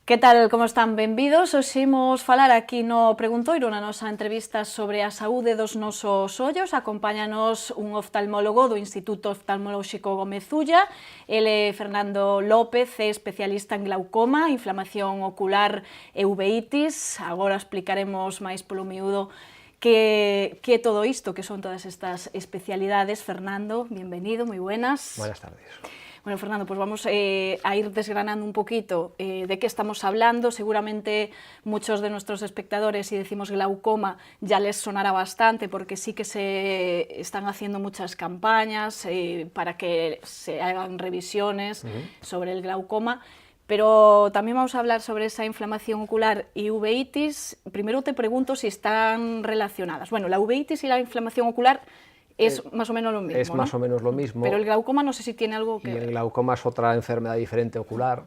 Que tal, como están? Benvidos. Hoxe imos falar aquí no Preguntoiro na nosa entrevista sobre a saúde dos nosos ollos. Acompáñanos un oftalmólogo do Instituto Oftalmolóxico Gómez Ulla. Ele é Fernando López, é especialista en glaucoma, inflamación ocular e uveitis. Agora explicaremos máis polo miúdo que é todo isto, que son todas estas especialidades. Fernando, bienvenido, moi buenas. Buenas tardes. Bueno, Fernando, pues vamos a ir desgranando un poquito de qué estamos hablando. Seguramente muchos de nuestros espectadores, si decimos glaucoma, ya les sonará bastante, porque sí que se están haciendo muchas campañas para que se hagan revisiones sobre el glaucoma. Pero también vamos a hablar sobre esa inflamación ocular y uveitis. Primero te pregunto si están relacionadas. Bueno, la uveitis y la inflamación ocular es más o menos lo mismo, Es más o menos lo mismo. Pero el glaucoma no sé si tiene algo que ver. ver. El glaucoma es otra enfermedad diferente ocular.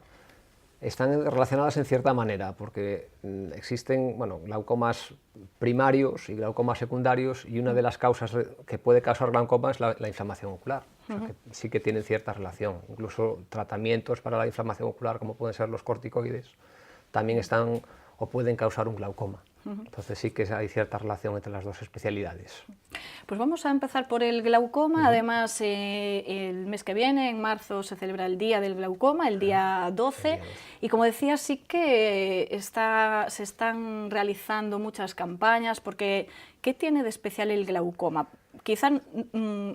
Están relacionadas en cierta manera, porque existen glaucomas primarios y glaucomas secundarios, y una de las causas que puede causar glaucoma es la inflamación ocular. O sea, que sí que tienen cierta relación. Incluso tratamientos para la inflamación ocular, como pueden ser los corticoides, también están o pueden causar un glaucoma. Entonces sí que hay cierta relación entre las dos especialidades. Pues vamos a empezar por el glaucoma. Además, el mes que viene, en marzo, se celebra el Día del Glaucoma, el día 12. Y como decía, sí que se están realizando muchas campañas, porque ¿qué tiene de especial el glaucoma? Quizá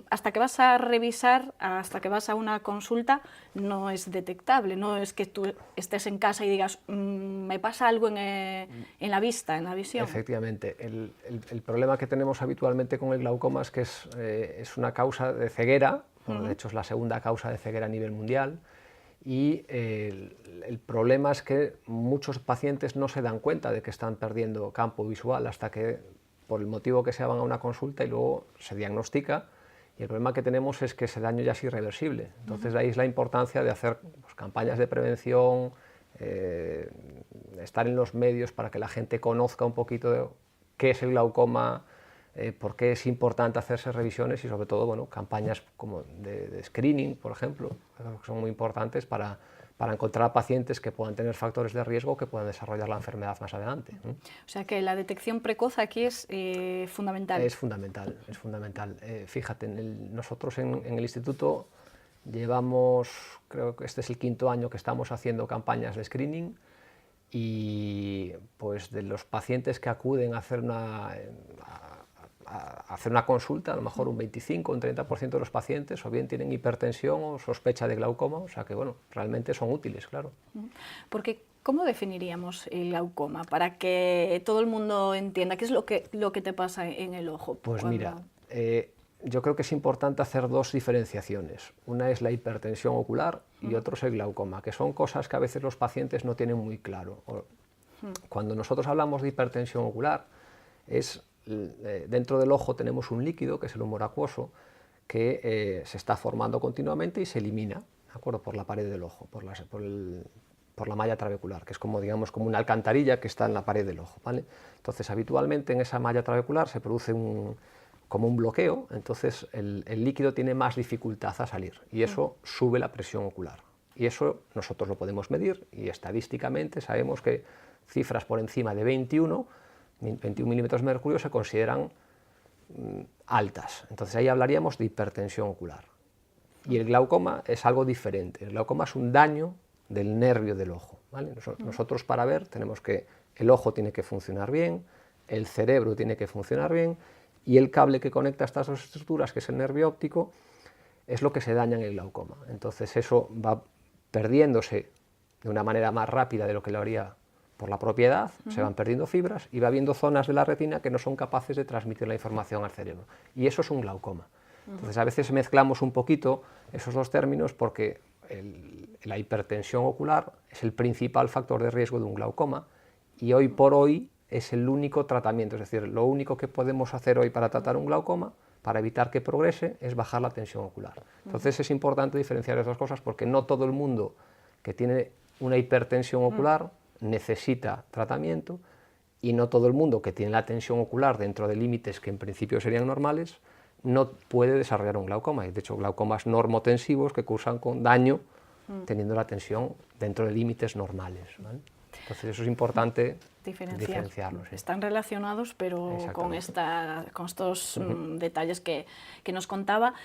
hasta que vas a revisar, hasta que vas a una consulta, no es detectable, no es que tú estés en casa y digas, me pasa algo en la vista, en la visión. Efectivamente, el problema que tenemos habitualmente con el glaucoma es que es una causa de ceguera, de hecho es la segunda causa de ceguera a nivel mundial, y el problema es que muchos pacientes no se dan cuenta de que están perdiendo campo visual hasta que, por el motivo que sea, van a una consulta y luego se diagnostica, y el problema que tenemos es que ese daño ya es irreversible. Entonces de ahí es la importancia de hacer campañas de prevención, estar en los medios para que la gente conozca un poquito de qué es el glaucoma, por qué es importante hacerse revisiones, y sobre todo campañas como de screening, por ejemplo, que son muy importantes para encontrar pacientes que puedan tener factores de riesgo, que puedan desarrollar la enfermedad más adelante. O sea que la detección precoz aquí es fundamental. Es fundamental, es fundamental. Fíjate, nosotros en el instituto llevamos, creo que este es el 5º año que estamos haciendo campañas de screening, y pues de los pacientes que acuden a hacer una consulta, a lo mejor un 25 o un 30% de los pacientes o bien tienen hipertensión o sospecha de glaucoma, o sea que realmente son útiles, claro. Porque ¿cómo definiríamos el glaucoma para que todo el mundo entienda qué es lo que te pasa en el ojo? Pues mira, yo creo que es importante hacer dos diferenciaciones. Una es la hipertensión ocular y otro es el glaucoma, que son cosas que a veces los pacientes no tienen muy claro. Cuando nosotros hablamos de hipertensión ocular, dentro del ojo tenemos un líquido, que es el humor acuoso, que se está formando continuamente y se elimina, ¿de acuerdo?, por la pared del ojo, por la malla trabecular, que es como una alcantarilla que está en la pared del ojo, ¿vale? Entonces, habitualmente en esa malla trabecular se produce como un bloqueo, entonces el líquido tiene más dificultad a salir, y eso sube la presión ocular. Y eso nosotros lo podemos medir, y estadísticamente sabemos que cifras por encima de 21 milímetros de mercurio se consideran altas. Entonces ahí hablaríamos de hipertensión ocular. Y el glaucoma es algo diferente. El glaucoma es un daño del nervio del ojo, ¿vale? Nosotros, para ver, tenemos que el ojo tiene que funcionar bien, el cerebro tiene que funcionar bien, y el cable que conecta estas dos estructuras, que es el nervio óptico, es lo que se daña en el glaucoma. Entonces eso va perdiéndose de una manera más rápida de lo que lo haría por la propia edad, se van perdiendo fibras y va habiendo zonas de la retina que no son capaces de transmitir la información al cerebro. Y eso es un glaucoma. Entonces a veces mezclamos un poquito esos dos términos, porque la hipertensión ocular es el principal factor de riesgo de un glaucoma, y hoy por hoy es el único tratamiento, es decir, lo único que podemos hacer hoy para tratar un glaucoma, para evitar que progrese, es bajar la tensión ocular. Entonces es importante diferenciar esas cosas, porque no todo el mundo que tiene una hipertensión ocular necesita tratamiento, y no todo el mundo que tiene la tensión ocular dentro de límites que en principio serían normales no puede desarrollar un glaucoma. Y de hecho, glaucomas normotensivos que cursan con daño teniendo la tensión dentro de límites normales, ¿vale? Entonces eso es importante diferenciarlos. Sí. Están relacionados, pero con estos detalles que nos contaba.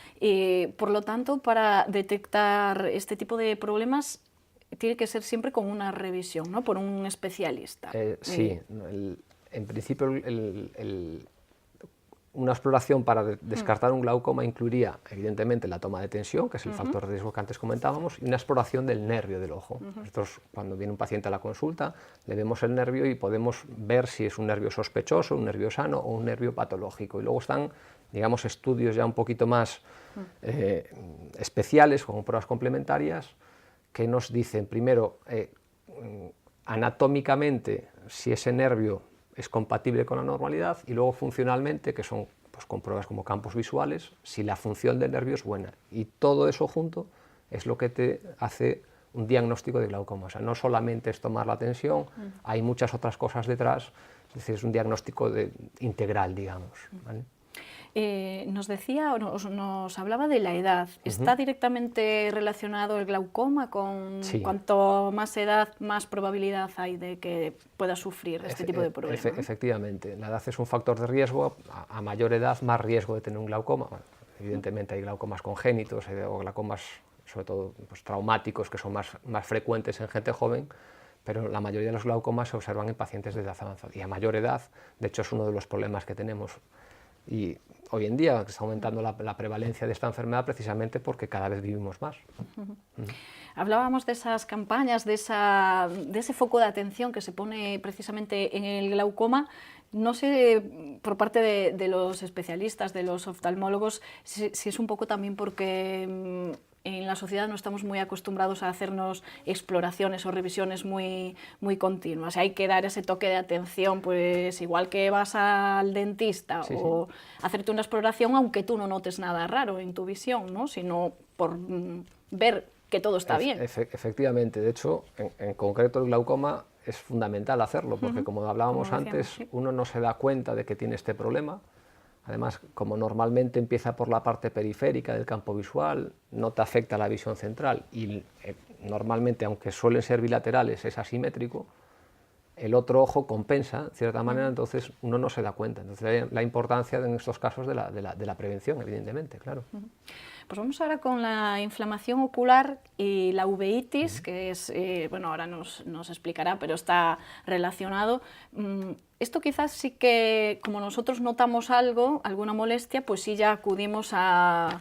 Por lo tanto, para detectar este tipo de problemas, tiene que ser siempre con una revisión, ¿no? Por un especialista. Sí, en principio una exploración para descartar un glaucoma incluiría, evidentemente, la toma de tensión, que es el factor de riesgo que antes comentábamos, y una exploración del nervio del ojo. Nosotros, cuando viene un paciente a la consulta, le vemos el nervio y podemos ver si es un nervio sospechoso, un nervio sano o un nervio patológico. Y luego están, digamos, estudios ya un poquito más especiales, como pruebas complementarias, que nos dicen, primero, anatómicamente, si ese nervio es compatible con la normalidad, y luego funcionalmente, que son pues, con pruebas como campos visuales, si la función del nervio es buena. Y todo eso junto es lo que te hace un diagnóstico de glaucoma. O sea, no solamente es tomar la tensión, hay muchas otras cosas detrás, es decir, es un diagnóstico integral, digamos, ¿vale? Nos decía, o nos hablaba de la edad. ¿Está directamente relacionado el glaucoma con cuanto más edad, más probabilidad hay de que pueda sufrir este tipo de problemas? Efectivamente, la edad es un factor de riesgo. A mayor edad, más riesgo de tener un glaucoma. Bueno, evidentemente hay glaucomas congénitos o glaucomas, sobre todo pues, traumáticos, que son más frecuentes en gente joven, pero la mayoría de los glaucomas se observan en pacientes de edad avanzada. Y a mayor edad, de hecho, es uno de los problemas que tenemos. Y hoy en día está aumentando la prevalencia de esta enfermedad precisamente porque cada vez vivimos más. Hablábamos de esas campañas, de ese foco de atención que se pone precisamente en el glaucoma. No sé, por parte de los especialistas, de los oftalmólogos, si es un poco también porque en la sociedad no estamos muy acostumbrados a hacernos exploraciones o revisiones muy continuas. Hay que dar ese toque de atención, pues igual que vas al dentista o hacerte una exploración, aunque tú no notes nada raro en tu visión, ¿no? Sino por ver que todo está bien. Efectivamente, de hecho, en concreto el glaucoma es fundamental hacerlo, porque como hablábamos antes, uno no se da cuenta de que tiene este problema. Además, como normalmente empieza por la parte periférica del campo visual, no te afecta la visión central y normalmente, aunque suelen ser bilaterales, es asimétrico, el otro ojo compensa, de cierta manera, entonces uno no se da cuenta. Entonces la importancia en estos casos de la prevención, evidentemente, claro. Pues vamos ahora con la inflamación ocular y la uveitis, que es, bueno, ahora nos explicará, pero está relacionado. Esto quizás sí que, como nosotros notamos algo, alguna molestia, pues sí ya acudimos a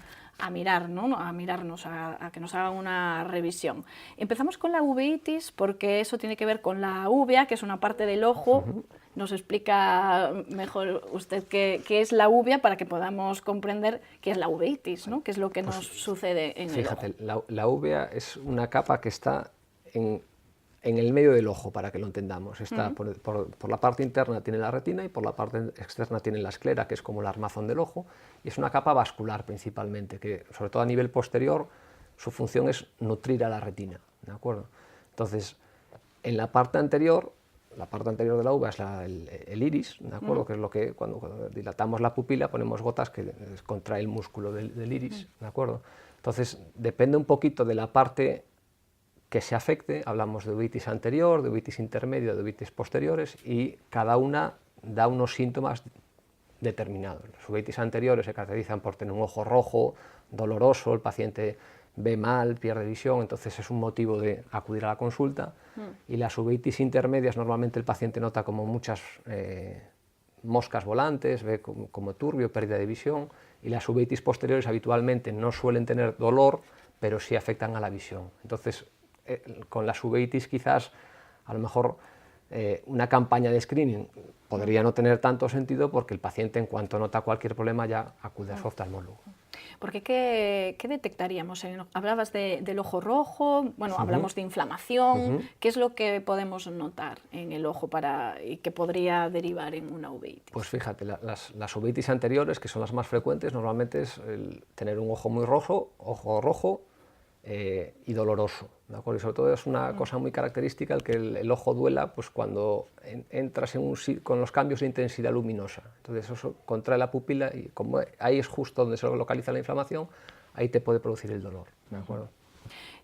mirar, ¿no? A mirarnos, a que nos hagan una revisión. Empezamos con la uveitis porque eso tiene que ver con la uvea, que es una parte del ojo. Nos explica mejor usted qué es la uvea para que podamos comprender qué es la uveitis, ¿no? Qué es lo que nos sucede en el ojo. Fíjate, la uvea es una capa que está en el medio del ojo, para que lo entendamos. Está por la parte interna tiene la retina y por la parte externa tiene la esclera, que es como el armazón del ojo, y es una capa vascular principalmente, que sobre todo a nivel posterior su función es nutrir a la retina, ¿de acuerdo? Entonces, en la parte anterior de la uvea es el iris, ¿de acuerdo? Que es lo que cuando dilatamos la pupila ponemos gotas que contrae el músculo del iris, ¿de acuerdo? Entonces, depende un poquito de la parte que se afecte, hablamos de uveitis anterior, de uveitis intermedio, de uveitis posteriores, y cada una da unos síntomas determinados. Las uveitis anteriores se caracterizan por tener un ojo rojo, doloroso, el paciente ve mal, pierde visión, entonces es un motivo de acudir a la consulta. Y las uveitis intermedias, normalmente el paciente nota como muchas moscas volantes, ve como turbio, pérdida de visión, y las uveitis posteriores habitualmente no suelen tener dolor, pero sí afectan a la visión. Entonces, con las uveitis quizás, a lo mejor, una campaña de screening podría no tener tanto sentido porque el paciente, en cuanto nota cualquier problema, ya acude a su oftalmólogo. Porque ¿qué detectaríamos? Hablabas del ojo rojo, bueno, hablamos de inflamación. ¿Qué es lo que podemos notar en el ojo y que podría derivar en una uveitis? Pues fíjate, las uveitis anteriores, que son las más frecuentes, normalmente es tener un ojo muy rojo, y doloroso, ¿de acuerdo? Y sobre todo es una cosa muy característica el que el ojo duela pues cuando entras con los cambios de intensidad luminosa. Entonces eso contrae la pupila y como ahí es justo donde se localiza la inflamación, ahí te puede producir el dolor, ¿de acuerdo?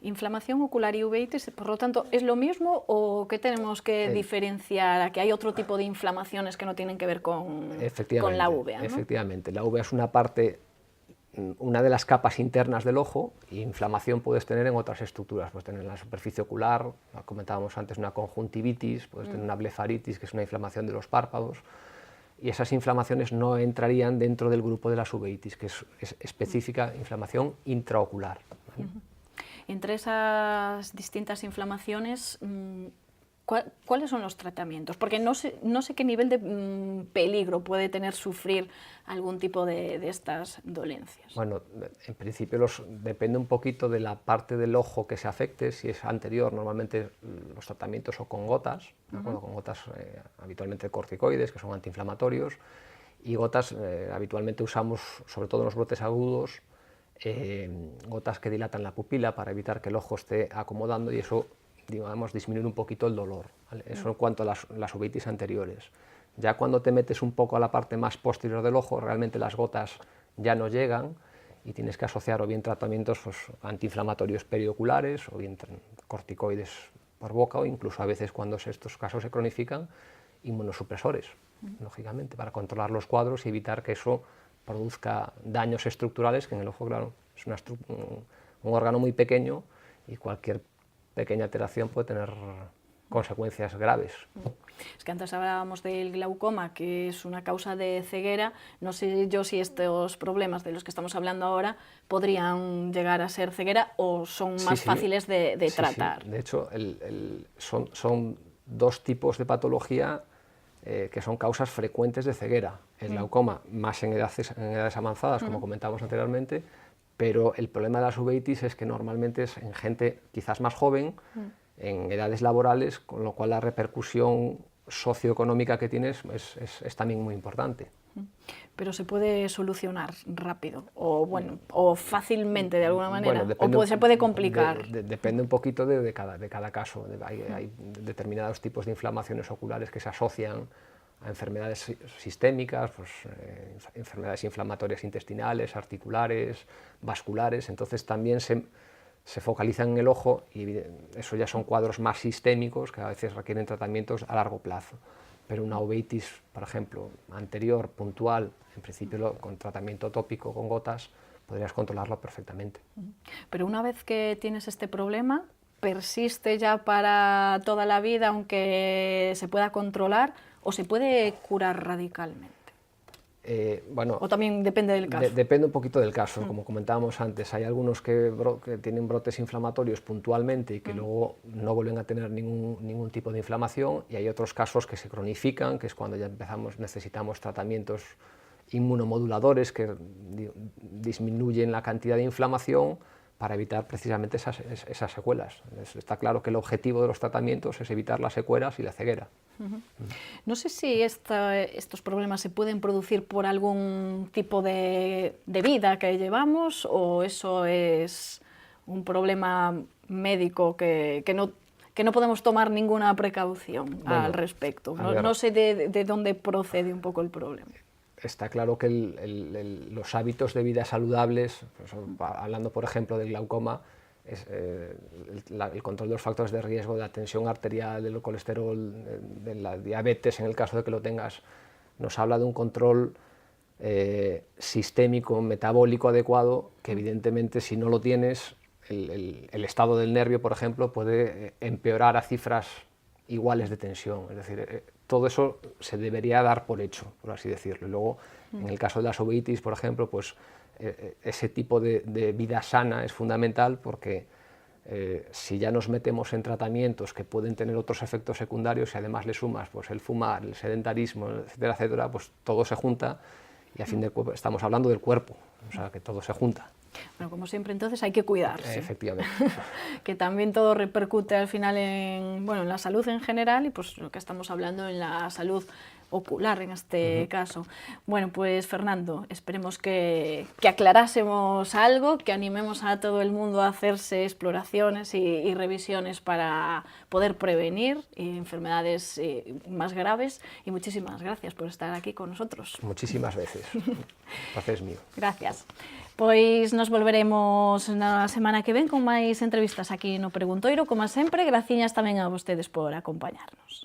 Inflamación ocular y uveitis, por lo tanto, ¿es lo mismo o qué tenemos que diferenciar? ¿Que hay otro tipo de inflamaciones que no tienen que ver con la uvea, ¿no? Efectivamente, la uvea es una parte, una de las capas internas del ojo, y inflamación puedes tener en otras estructuras, puedes tener en la superficie ocular, comentábamos antes una conjuntivitis, puedes tener una blefaritis, que es una inflamación de los párpados, y esas inflamaciones no entrarían dentro del grupo de las uveitis, que es específica inflamación intraocular, ¿vale? Entre esas distintas inflamaciones, ¿cuáles son los tratamientos? Porque no sé qué nivel de peligro puede tener sufrir algún tipo de estas dolencias. Bueno, en principio depende un poquito de la parte del ojo que se afecte. Si es anterior, normalmente los tratamientos son con gotas, ¿de acuerdo? Con gotas habitualmente corticoides, que son antiinflamatorios, y gotas habitualmente usamos, sobre todo en los brotes agudos, gotas que dilatan la pupila para evitar que el ojo esté acomodando, y eso, digamos, disminuir un poquito el dolor, ¿vale? Eso en cuanto a las uveitis anteriores. Ya cuando te metes un poco a la parte más posterior del ojo, realmente las gotas ya no llegan y tienes que asociar o bien tratamientos pues, antiinflamatorios perioculares o bien corticoides por boca, o incluso a veces, cuando estos casos se cronifican, inmunosupresores, lógicamente, para controlar los cuadros y evitar que eso produzca daños estructurales, que en el ojo, claro, es un órgano muy pequeño y cualquier pequeña alteración puede tener consecuencias graves. Es que antes hablábamos del glaucoma, que es una causa de ceguera. No sé yo si estos problemas de los que estamos hablando ahora podrían llegar a ser ceguera o son más fáciles de tratar. Sí. De hecho, son dos tipos de patología que son causas frecuentes de ceguera. El glaucoma más en edades avanzadas, como comentábamos anteriormente, pero el problema de las uveitis es que normalmente es en gente quizás más joven, en edades laborales, con lo cual la repercusión socioeconómica que tienes es también muy importante. Pero se puede solucionar rápido o fácilmente de alguna manera, bueno, o se puede complicar. Depende un poquito de cada caso. Hay determinados tipos de inflamaciones oculares que se asocian a enfermedades sistémicas, pues, enfermedades inflamatorias intestinales, articulares, vasculares. Entonces también se focalizan en el ojo, y eso ya son cuadros más sistémicos que a veces requieren tratamientos a largo plazo. Pero una uveitis, por ejemplo, anterior, puntual, en principio con tratamiento tópico con gotas, podrías controlarlo perfectamente. Pero una vez que tienes este problema, ¿persiste ya para toda la vida, aunque se pueda controlar, o se puede curar radicalmente? Bueno, o también depende del caso. Depende un poquito del caso, como comentábamos antes. Hay algunos que tienen brotes inflamatorios puntualmente y que luego no vuelven a tener ningún tipo de inflamación, y hay otros casos que se cronifican, que es cuando ya necesitamos tratamientos inmunomoduladores que disminuyen la cantidad de inflamación para evitar precisamente esas secuelas. Está claro que el objetivo de los tratamientos es evitar las secuelas y la ceguera. No sé si estos problemas se pueden producir por algún tipo de vida que llevamos, o eso es un problema médico que no podemos tomar ninguna precaución al respecto. No sé de dónde procede un poco el problema. Está claro que los hábitos de vida saludables, pues, hablando por ejemplo del glaucoma, el control de los factores de riesgo, de la tensión arterial, del colesterol, de la diabetes, en el caso de que lo tengas, nos habla de un control sistémico, metabólico adecuado, que evidentemente, si no lo tienes, el estado del nervio, por ejemplo, puede empeorar a cifras iguales de tensión. Es decir, todo eso se debería dar por hecho, por así decirlo. Y luego, en el caso de las uveitis, por ejemplo, pues ese tipo de vida sana es fundamental, porque si ya nos metemos en tratamientos que pueden tener otros efectos secundarios, y además le sumas pues, el fumar, el sedentarismo, etcétera, etcétera, pues todo se junta, y a fin de cuentas estamos hablando del cuerpo, o sea que todo se junta. Bueno, como siempre, entonces hay que cuidarse. Efectivamente. Que también todo repercute al final en la salud en general, y pues lo que estamos hablando en la salud ocular en este caso. Bueno, pues Fernando, esperemos que aclarásemos algo, que animemos a todo el mundo a hacerse exploraciones y revisiones para poder prevenir enfermedades más graves, y muchísimas gracias por estar aquí con nosotros. Muchísimas veces. O placer es mío. Gracias. Pois nos volveremos na semana que ven con máis entrevistas aquí no Preguntoiro, como sempre, graciñas tamén a vostedes por acompañarnos.